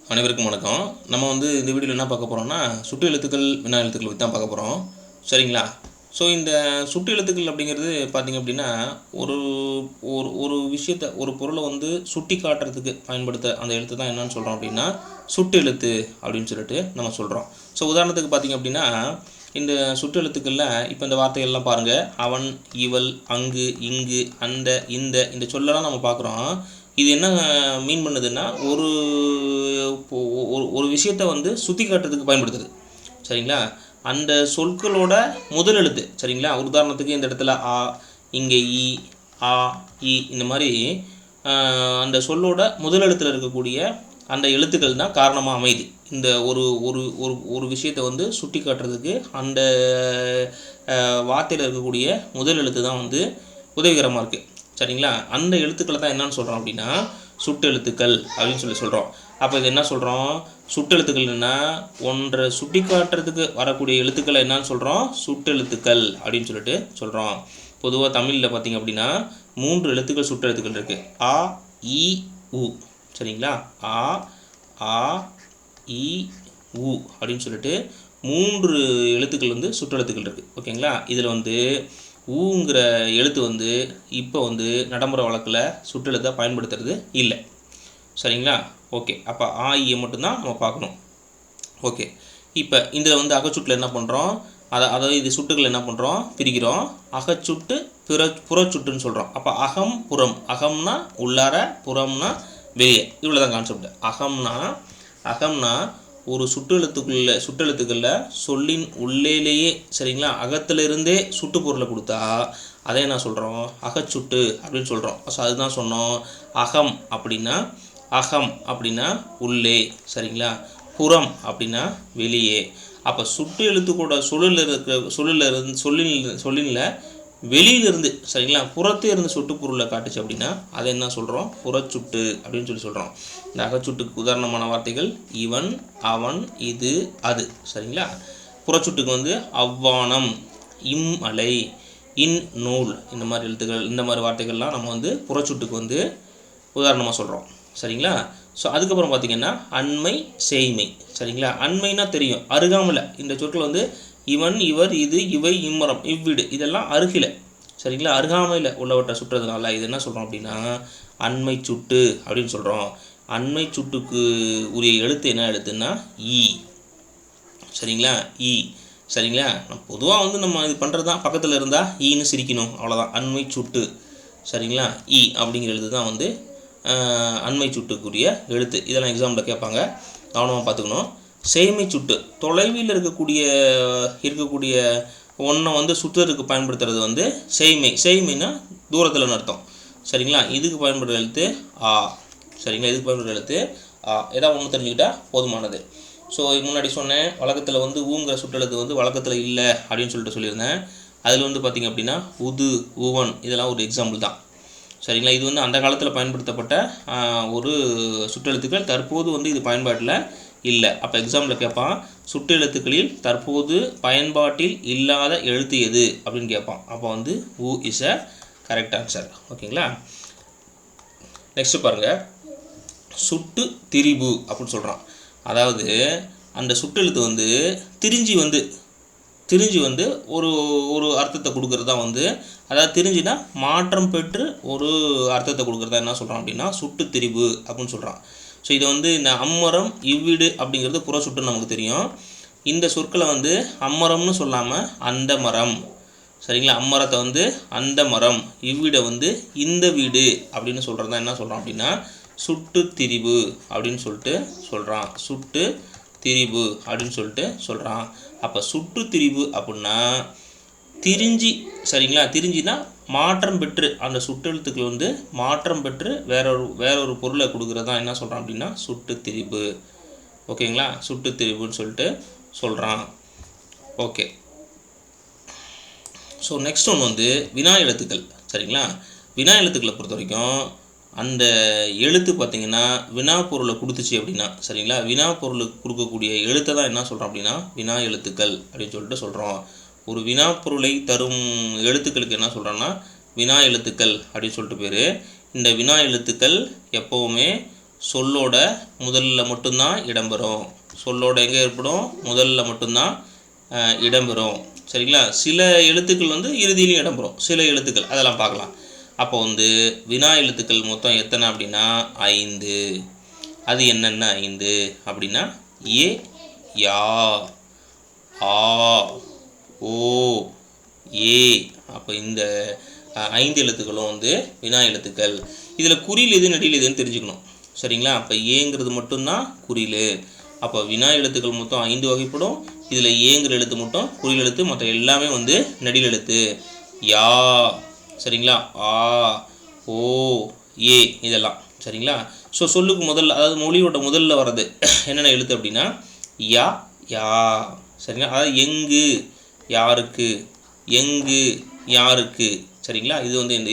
அனைவருக்கும் வணக்கம். நம்ம இந்த வீடியோவில் என்ன பார்க்க போகிறோம்னா, சுட்டு எழுத்துக்கள், வினா எழுத்துக்கள் பற்றி தான் பார்க்க போகிறோம். சரிங்களா? ஸோ இந்த சுட்டு எழுத்துக்கள் அப்படிங்கிறது பார்த்தீங்க அப்படின்னா, ஒரு ஒரு ஒரு விஷயத்த ஒரு பொருளை சுட்டி காட்டுறதுக்கு பயன்படுத்த அந்த எழுத்து தான் என்னன்னு சொல்கிறோம் அப்படின்னா, சுட்டு எழுத்து அப்படின்னு சொல்லிட்டு நம்ம சொல்கிறோம். ஸோ உதாரணத்துக்கு பார்த்தீங்க அப்படின்னா, இந்த சுட்டு எழுத்துக்களில் இப்போ இந்த வார்த்தைகள்லாம் பாருங்கள். அவன், இவள், அங்கு, இங்கு, அந்த, இந்த சொல்லலாம் நம்ம பார்க்குறோம். இது என்ன மீன் பண்ணுதுன்னா, ஒரு ஒரு ஒரு விஷயத்தை சுட்டி காட்டுறதுக்கு பயன்படுத்துது. சரிங்களா? அந்த சொற்களோட முதல் எழுத்து. சரிங்களா? உதாரணத்துக்கு இந்த இடத்துல ஆ, இங்கே இ, ஆ, இ இந்த மாதிரி அந்த சொல்லோட முதல் எழுத்தில் இருக்கக்கூடிய அந்த எழுத்துக்கள் தான் காரணமாக அமையுது. இந்த ஒரு ஒரு ஒரு ஒரு விஷயத்தை சுட்டி காட்டுறதுக்கு அந்த வார்த்தையில் இருக்கக்கூடிய முதல் எழுத்து தான் உதவிகரமாக இருக்குது. சரிங்களா? அந்த எழுத்துக்களை தான் என்னன்னு சொல்கிறோம் அப்படின்னா, சுட்டெழுத்துக்கள் அப்படின்னு சொல்கிறோம். அப்போ இது என்ன சொல்கிறோம்? சுட்டெழுத்துக்கள்னா ஒன்றை சுட்டி காட்டுறதுக்கு வரக்கூடிய எழுத்துக்களை என்னன்னு சொல்கிறோம்? சுட்டெழுத்துக்கள் அப்படின்னு சொல்லிட்டு சொல்கிறோம். பொதுவாக தமிழில் பார்த்திங்க அப்படின்னா 3 எழுத்துக்கள் சுட்டெழுத்துக்கள் இருக்குது. ஆ, இ, உ. சரிங்களா? ஆ, ஆ, இ, உ அப்படின்னு சொல்லிட்டு 3 எழுத்துக்கள் சுட்டெழுத்துக்கள் இருக்குது. ஓகேங்களா? இதில் ஊங்கிற எழுத்து இப்போ நடைமுறை வழக்கில் சுட்டெழுத்தை பயன்படுத்துறது இல்லை. சரிங்களா? ஓகே. அப்போ ஆ, ஈயை மட்டும்தான் நம்ம பார்க்கணும். ஓகே. இப்போ இதில் அகச்சுட்டில் என்ன பண்ணுறோம்? அதாவது இது சுட்டுகள் என்ன பண்ணுறோம்? பிரிக்கிறோம். அகச்சுட்டு புறச்சுட்டுன்னு சொல்கிறோம். அப்போ அகம், புறம். அகம்னா உள்ளார, புறம்னா வெளியே. இவ்வளோ தான் கான்செப்ட். அகம்னா ஒரு சுட்டெழுத்துக்களில் சொல்லின் உள்ளேலேயே, சரிங்களா, அகத்திலிருந்தே சுட்டு பொருளை கொடுத்தா அதை என்ன சொல்கிறோம்? அகச்சுட்டு அப்படின்னு சொல்கிறோம். ஸோ அதுதான் சொன்னோம். அகம் அப்படின்னா உள்ளே. சரிங்களா? புறம் அப்படின்னா வெளியே. அப்போ சுட்டு எழுத்துக்கூட சொல்லில் வெளியிலிருந்து, சரிங்களா, புறத்தே இருந்து சுட்டு பொருளை காட்டுச்சு அப்படின்னா அதை என்ன சொல்கிறோம்? புறச்சுட்டு அப்படின்னு சொல்கிறோம். இந்த அகச்சுட்டுக்கு உதாரணமான வார்த்தைகள் இவன், அவன், இது, அது. சரிங்களா? புறச்சுட்டுக்கு அவ்வானம், இம்மலை, இன் நூல் இந்த மாதிரி எழுத்துக்கள், இந்த மாதிரி வார்த்தைகள்லாம் நம்ம புறச்சுட்டுக்கு உதாரணமாக சொல்கிறோம். சரிங்களா? ஸோ அதுக்கப்புறம் பார்த்திங்கன்னா அண்மை, செய்மை. சரிங்களா? அண்மைனா தெரியும், அருகாமல். இந்த சொற்கள் இவன், இவர், இது, இவை, இம்மரம், இவ்விடு இதெல்லாம் அருகில். சரிங்களா? அருகாமையில் உள்ளவற்றை சுட்டுறதுனால இது என்ன சொல்கிறோம் அப்படின்னா அண்மை சுட்டு அப்படின்னு சொல்கிறோம். அண்மை சுட்டுக்கு உரிய எழுத்து என்ன எழுத்துன்னா ஈ. சரிங்களா? ஈ. சரிங்களா? பொதுவாக நம்ம இது பண்ணுறது தான், பக்கத்தில் இருந்தால் ஈன்னு சிரிக்கணும், அவ்வளோதான். அண்மை சுட்டு. சரிங்களா? ஈ அப்படிங்கிற எழுத்து தான் அண்மை சுட்டுக்குரிய எழுத்து. இதெல்லாம் எக்ஸாம்பிள் கேட்பாங்க, கவனமாக பார்த்துக்கணும். செய்மை சுட்டு தொலைவில் இருக்கக்கூடிய ஒன்றை சுற்றுறதுக்கு பயன்படுத்துறது செய்மைனா தூரத்தில் அர்த்தம். சரிங்களா? இதுக்கு பயன்படுற எழுத்து ஆ. சரிங்களா? இதுக்கு பயன்படுற எழுத்து ஆ. ஏதாவது ஒன்று தெரிஞ்சுக்கிட்டால் போதுமானது. ஸோ முன்னாடி சொன்னேன், வழக்கத்தில் ஊங்கிற சுற்றெழுத்து வழக்கத்தில் இல்லை அப்படின்னு சொல்லியிருந்தேன். அதில் பார்த்திங்க அப்படின்னா உது, உவன் இதெல்லாம் ஒரு எக்ஸாம்பிள் தான். சரிங்களா? இது அந்த காலத்தில் பயன்படுத்தப்பட்ட ஒரு சுற்றெழுத்துக்கள். தற்போது இது பயன்பாட்டில் இல்லை. அப்போ எக்ஸாம்பிள் கேட்பான், சுற்றெழுத்துக்களில் தற்போது பயன்பாட்டில் இல்லாத எழுத்து எது அப்படின்னு கேட்பான். அப்போ உ இஸ் அ கரெக்ட் ஆன்சர். ஓகேங்களா? நெக்ஸ்ட் பாருங்கள், சுட்டு திரிபு அப்படின்னு சொல்கிறான். அதாவது அந்த சுற்றெழுத்து திரிஞ்சு ஒரு ஒரு அர்த்தத்தை கொடுக்குறது தான் அதாவது திரிஞ்சுனா மாற்றம் பெற்று ஒரு அர்த்தத்தை கொடுக்குறதா என்ன சொல்கிறான் அப்படின்னா சுட்டு திரிபு அப்படின்னு சொல்கிறான். ஸோ இதை இந்த அம்மரம், இவ்விடு அப்படிங்கிறது புற சுட்டுன்னு நமக்கு தெரியும். இந்த சொற்களை அம்மரம்னு சொல்லாமல் அந்த மரம். சரிங்களா? அம்மரத்தை அந்த மரம், இவ்விடை இந்த வீடு அப்படின்னு சொல்கிறது தான் என்ன சொல்கிறான் அப்படின்னா சுட்டு திரிபு அப்படின்னு சொல்லிட்டு சொல்கிறான். சுட்டு திரிபு அப்படின்னு சொல்லிட்டு சொல்கிறான். அப்போ சுட்டு திரிபு அப்படின்னா திரிஞ்சி. சரிங்களா? திரிஞ்சினா மாற்றம் பெற்று, அந்த சுட்டெழுத்துக்கள் மாற்றம் பெற்று வேறொரு பொருளை கொடுக்குறது தான் என்ன சொல்கிறான் அப்படின்னா சுட்டு திரிபு. ஓகேங்களா? சுட்டு திரிபுன்னு சொல்லிட்டு சொல்கிறான். ஓகே. ஸோ நெக்ஸ்ட் ஒன்று வினா எழுத்துக்கள். சரிங்களா? வினா எழுத்துக்களை பொறுத்த வரைக்கும் அந்த எழுத்து பார்த்திங்கன்னா வினா பொருளை கொடுத்துச்சு அப்படின்னா, சரிங்களா, வினா பொருளுக்கு கொடுக்கக்கூடிய எழுத்தை தான் என்ன சொல்கிறோம் அப்படின்னா வினா எழுத்துக்கள் அப்படின்னு சொல்லிட்டு சொல்கிறோம். ஒரு வினா பொருளை தரும் எழுத்துக்களுக்கு என்ன சொல்கிறோன்னா வினா எழுத்துக்கள் அப்படின்னு சொல்லிட்டு பேர். இந்த வினா எழுத்துக்கள் எப்போவுமே சொல்லோட முதல்ல மட்டும்தான் இடம்பெறும். சொல்லோட எங்கே ஏற்படும்? முதல்ல மட்டும்தான் இடம்பெறும். சரிங்களா? சில எழுத்துக்கள் வந்து இறுதியிலையும் இடம்பெறும். சில எழுத்துக்கள் அதெல்லாம் பார்க்கலாம். அப்போ வந்து வினா எழுத்துக்கள் மொத்தம் எத்தனை அப்படின்னா 5. அது என்னென்ன 5 அப்படின்னா ஏ, யா, ஆ, ஓ, ஏ. அப்போ இந்த 5 எழுத்துக்களும் வந்து வினா எழுத்துக்கள். இதில் குறில் எது நெடில் எதுன்னு தெரிஞ்சுக்கணும். சரிங்களா? அப்போ ஏங்கிறது மட்டும்தான் குறில். அப்போ வினா எழுத்துக்கள் மொத்தம் 5 வகைப்படும். இதில் ஏங்கிற எழுத்து மட்டும் குறில் எழுத்து, மற்ற எல்லாமே வந்து நெடில் எழுத்து. யா, சரிங்களா? ஆ, ஓ, ஏ இதெல்லாம். சரிங்களா? ஸோ சொல்லுக்கு முதல்ல, அதாவது மொழியோட முதல்ல வர்றது என்னென்ன எழுத்து அப்படின்னா யா, யா. சரிங்களா? அதாவது எங்கு, யாருக்கு, எங்கு, யாருக்கு. சரிங்களா? இது வந்து இந்த